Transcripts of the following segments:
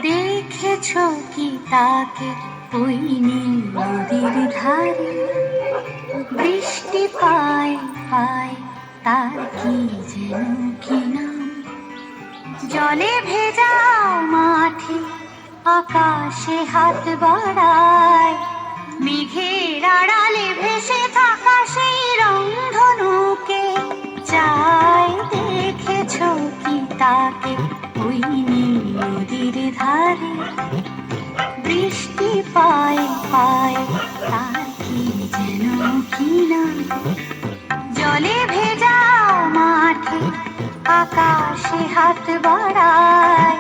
দেখেছো কি তাকে ওই নীল নদীর ধারে? বৃষ্টি পায় পায় তার কি যেন কি নাম। জলে ভেজা মাঠে আকাশে হাত বাড়ায়, মেঘের আড়ালে ভেসে থাকা সেই রংধনুকে চায়। দেখেছো কি তাকে ওই নীল নদীর ধারে? বৃষ্টি পায় পায় তার কি যেন কি নাম। জলে ভেজা মাঠে আকাশে হাত বাড়ায়,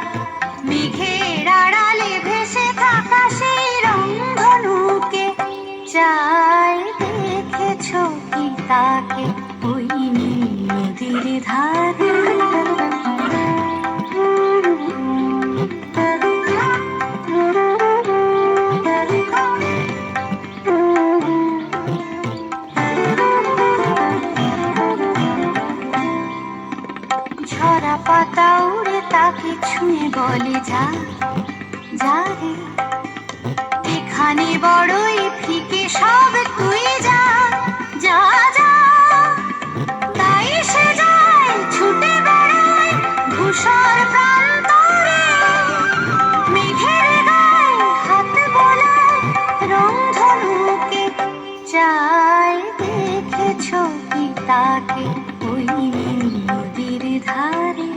মেঘের আড়ালে ভেসে থাকা সেই রংধনুকে চায়। দেখেছো কি তাকে ওই নীল নদীর ধারে? ঝরা পাতা উড়ে তাকে ছুঁয়ে বলে যা যা রে, এখানে বড়ই ফিকে সব, তুই যা যা যা। তাই সে যায় ছুটে বেড়ায় ধূসর প্রান্তরে, মেঘের গায়ে হাত বোলায় রংধনুকে চায়। দেখেছো কি তাকে ওই নীল নদীর ধারে?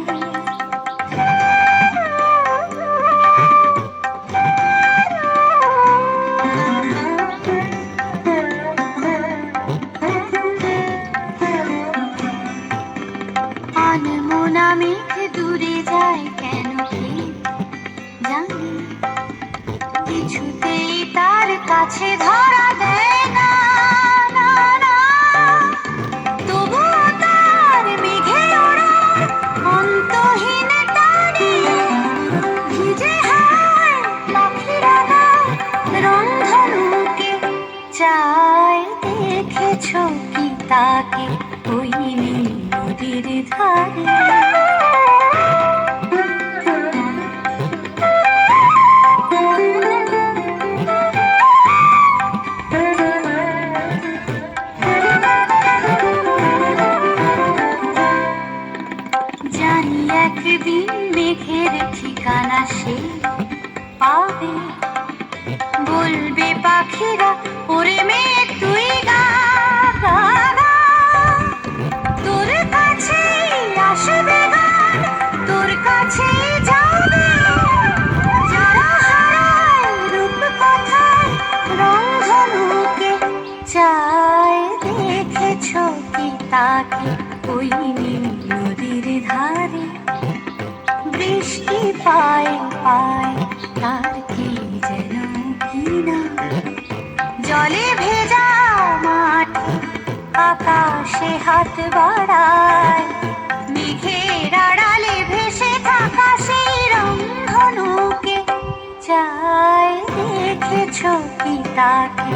আনমনা মেঘ দূরে যায় কেন কে জানে, কিছুতেই তার কাছে ধরা দেয় না না না। তবুও তার মেঘে ওরা অন্তহীন টানে, ভিজে হাওয়ায় পাখিরা গায় রংধনুকে চায়। দেখেছো কি তাকে ওই নীল নদীর ধারে? জানি একদিন মেঘের ঠিকানা সে পাবে, বলবে পাখিরা ওরে মেঘ তুই গা গা গা। তোর কাছেই আসবে গান, তোর কাছেই যাবে, যারা হারায় রূপ কথায় রংধনুকে চায়। দেখেছো কি তাকে ওই নীল নদীর ধারে? বৃষ্টি পায় পায় তার কি যেন কি নাম। জলে ভেজা মাঠে আকাশে হাত বাড়ায়, মেঘের আড়ালে ভেসে থাকা সেই রংধনুকে চায়। দেখেছো কি তাকে